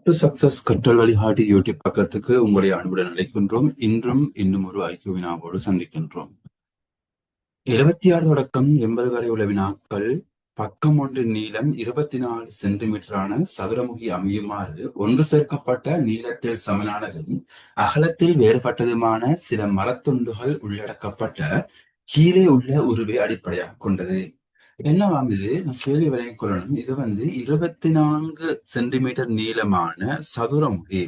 To success கற்றல் வழிகாட்டி YouTube பக்கத்துக்கு உங்களை அன்புடன் அழைக்கின்றோம். இன்றும் இன்னும் ஒரு ஐக்கிய வினாவோடு சந்திக்கின்றோம். 76 தொடக்கம் 80 வரை உள்ள வினாக்கள். பக்கம் ஒன்றின் நீளம் 24 சென்டிமீட்டரான சதுரமுகி அமையுமாறு ஒன்று சேர்க்கப்பட்ட நீளத்தில் சமனானதும் அகலத்தில் வேறுபட்டதுமான சில மரத்துண்டுகள் உள்ளடக்கப்பட்ட கீழே உள்ள உருவை அடிப்படையாக கொண்டது. என்ன வாங்குது? நான் கேள்வி விளங்கிக் கொள்ளணும். இது 24 சென்டிமீட்டர் நீளமான சதுரமுகி.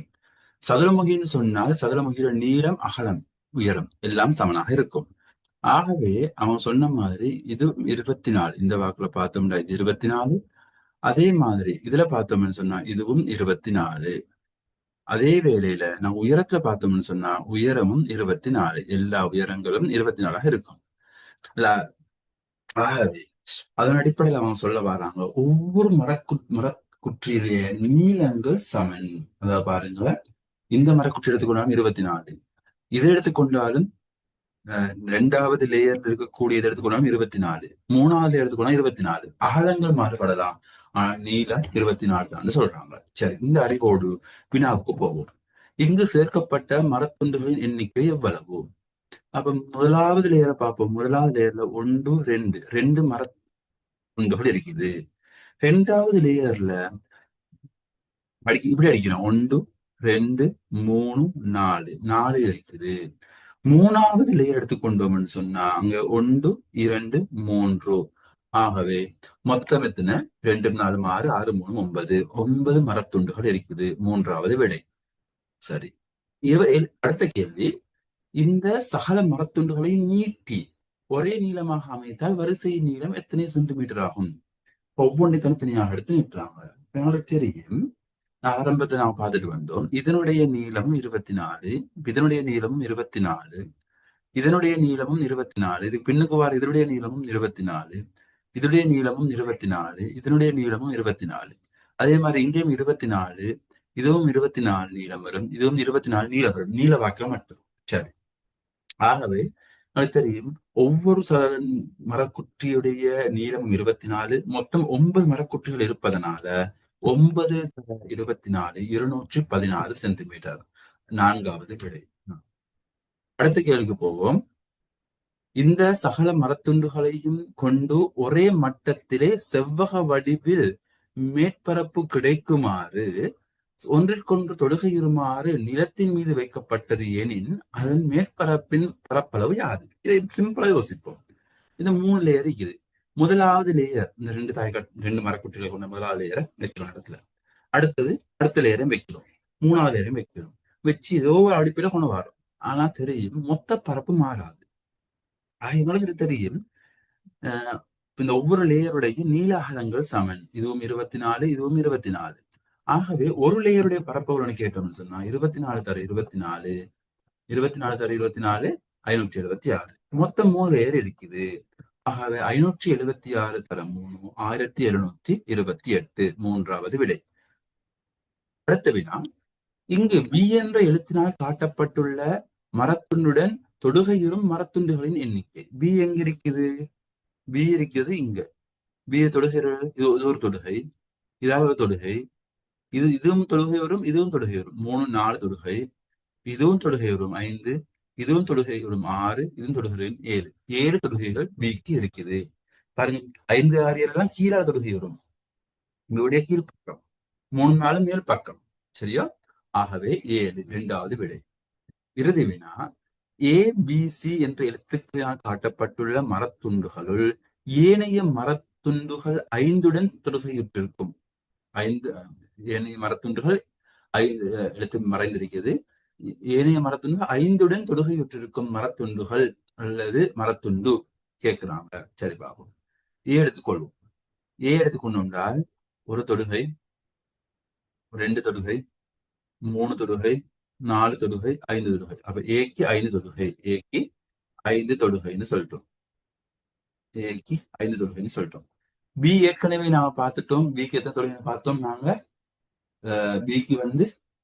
சதுரமுகின்னு சொன்னால் சதுரமுகியோட நீளம், அகலம், உயரம் எல்லாம் சமனாக இருக்கும். ஆகவே அவன் சொன்ன மாதிரி இது 24. இந்த வாக்குல பார்த்தோம்னா இது 24. அதே மாதிரி இதுல பார்த்தோம்னு சொன்னா இதுவும் 24. அதே வேளையில நான் உயரத்துல பார்த்தோம்னு சொன்னா உயரமும் 24. எல்லா உயரங்களும் 24ஆக இருக்கும். ஆகவே அதன் அடிப்படையில் அவங்க சொல்ல வராங்க, ஒவ்வொரு மரக்குற்றியிலேயே நீளங்கள் சமன். அதாவது பாருங்க, இந்த மரக்குற்றி எடுத்துக்கொண்டாலும் 24, இதை எடுத்துக்கொண்டாலும் இரண்டாவது லேயர் இருக்கக்கூடியது எடுத்துக்கொண்டாலும் 24, மூணாவது எடுத்துக்கொண்டாலும் 24. அகலங்கள் மாறுபடலாம், ஆனா நீளம் 24 தான் சொல்றாங்க. சரி, இந்த அறிவோடு வினாவுக்கு போவோம். இங்கு சேர்க்கப்பட்ட மரத்துண்டுகளின் எண்ணிக்கை எவ்வளவு? அப்ப முதலாவது லேயரை பார்ப்போம். முதலாவது லேயர்ல 1, 2 மரத்துண்டுகள் இருக்குது. ரெண்டாவது லேயர்ல இப்படி அடிக்கிறோம். 1, 2, 3, 4 இருக்குது. மூணாவது லேயர் எடுத்துக்கொண்டோம்னு சொன்னா அங்க 1, 2, 3. ஆகவே மொத்தம் எத்தனை? 2, 4, 6, 6, 3, 9 மரத்துண்டுகள் இருக்குது. மூன்றாவது விடை. சரி, அடுத்த கேள்வி, இந்த சகல மரத்துண்டுகளை நீட்டி ஒரே நீளமாக அமைத்தால் வரிசையின் நீளம் எத்தனை சென்டிமீட்டர் ஆகும்? ஒவ்வொன்றை தனித்தனியாக எடுத்து நீட்டுறாங்க. எங்களுக்கு தெரியும், ஆரம்பத்தை நாம் பார்த்துட்டு வந்தோம். இதனுடைய நீளமும் 24, இதனுடைய நீளமும் 24, இதனுடைய நீளமும் 24, இதுக்கு பின்னுக்கு வார இதனுடைய நீளமும் 24, இதனுடைய நீளமும் 24, இதனுடைய நீளமும் 24. அதே மாதிரி இங்கேயும் 24, இதுவும் 24 நீளம் வரும், இதுவும் 24 நீளம் வரும். நீள வாக்கியம் மட்டும். சரி, ஆகவே எனக்கு தெரியும் ஒவ்வொரு மரக்குற்றியுடைய நீளம் 24, மொத்தம் 9 மரக்குற்றிகள் இருப்பதனால 9 24 216 சென்டிமீட்டர். நான்காவது விடை. அடுத்த கேள்விக்கு போவோம். இந்த சகல மரத்துண்டுகளையும் கொண்டு ஒரே மட்டத்திலே செவ்வக வடிவில் மேற்பரப்பு கிடைக்குமாறு ஒன்றிற்கொன்று தொடுகையுறுமாறு நிலத்தின் மீது வைக்கப்பட்டது எனின் அதன் மேற்பரப்பின் பரப்பளவு யாது? இதை சிம்பிளா யோசிப்போம். இந்த 3 லேயர் இருக்குது. முதலாவது லேயர், இந்த ரெண்டு மரக்குட்டிகளை கொண்ட முதலாவது லேயரை வைக்கிறோம் இடத்துல. அடுத்தது அடுத்த லேயரையும் வைக்கிறோம், மூணாவது லேயரையும் வைக்கிறோம். வச்சு ஏதோ ஒரு அடிப்படையில கொண்டு வரோம். ஆனா தெரியும் மொத்த பரப்பு மாறாது. எங்களுக்கு இது தெரியும். இந்த ஒவ்வொரு லேயருடைய நீள அகலங்கள் சமன். இதுவும் 24, இதுவும் 24. ஆகவே ஒரு லேயருடைய பரப்பளவு கேட்டோம்னு சொன்னா 24 தர 24, 24 தர 24, 576. மொத்தம் 3 லேயர் இருக்குது. ஆகவே 576 தர 3, 1728. மூன்றாவது விடை. அடுத்த வினா, இங்கு பி என்ற எழுத்தினால் காட்டப்பட்டுள்ள மரத்துண்டுடன் தொடுகையுறும் மரத்துண்டுகளின் எண்ணிக்கை. பி எங்க இருக்குது? பி இருக்கிறது இங்க. பி தொடுகிறது, இது ஒரு தொடுகை, இதாவது ஒரு தொடுகை, இதுவும் தொடுகை வரும், இதுவும் தொடுகை வரும். 3, 4 தொடுகை, இதுவும் தொடுகை வரும் 5, இதுவும் தொடுகை வரும் 6, இதுவும் தொடுகை வரும் 7. 7 தொடுகைகள் பிக்கு இருக்குது. பாருங்க, 5, 6 எல்லாம் கீழாத தொடுகை வரும். உங்களுடைய கீழ் பக்கம், 3, 4 மேல் பக்கம். சரியா? ஆகவே 7 இரண்டாவது விடை. இறுதி வினா, ஏ பி சி என்ற எழுத்துக்களால் காட்டப்பட்டுள்ள மரத்துண்டுகளுள் ஏனைய மரத்துண்டுகள் 5உடன் தொடுகையுற்றிருக்கும். 5 ஏனைய மரத்துண்டுகள் எழுத்து மறைந்திருக்கிறது. ஏனைய மரத்துண்டுகள் 5உடன் தொடுகையுற்றிருக்கும் மரத்துண்டுகள் அல்லது மரத்துண்டு கேட்கிறாங்க. சரி, பாபு ஏ எடுத்துக்கொள்வோம். ஏ எடுத்துக்கொண்டால் ஒரு தொடுகை, 2 தொடுகை, 3 தொடுகை, 4 தொடுகை, 5 தொடுகை. அப்ப ஏக்கு 5 தொடுகை, ஏக்கு 5 தொடுகைன்னு சொல்லிட்டோம். ஏக்கு 5 தொடுகைன்னு சொல்லிட்டோம். பி ஏற்கனவே நாம பார்த்துட்டோம். பிக்கு எத்தனை தொடுகை பார்த்தோம்? நாங்க பிக்கு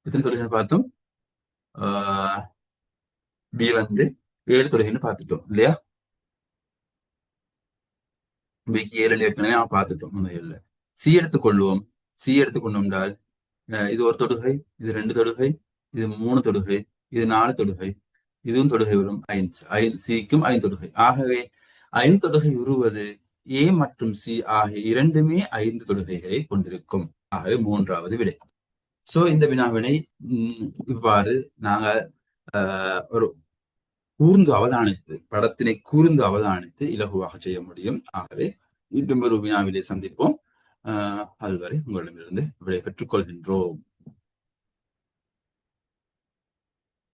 எத்தனை தொடுகை பார்த்தோம்? பி 7 தொடுகைன்னு பார்த்துட்டோம் இல்லையா? பிக்கு 7 ஏற்கனவே நாம பார்த்துட்டோம். சி எடுத்துக்கொள்வோம். சி எடுத்துக்கொண்டோம்னால் இது ஒரு தொடுகை, இது 2 தொடுகை, இது 3 தொடுகை, இது 4 தொடுகை, இதுவும் தொடுகை வரும் 5. சிக்கும் 5 தொடுகை. ஆகவே 5 தொடுகை உருவது ஏ மற்றும் சி ஆகிய இரண்டுமே 5 தொடுகைகளை கொண்டிருக்கும். ஆகவே 3வது விடை. சோ இந்த வினாவினை இவ்வாறு நாங்கள் ஒரு கூர்ந்து அவதானித்து, படத்தினை கூர்ந்து அவதானித்து இலகுவாக செய்ய முடியும். ஆகவே இன்னும் ஒரு வினாவிலே சந்திப்போம். அதுவரை உங்களிடமிருந்து விடை பெற்றுக் கொள்கின்றோம்.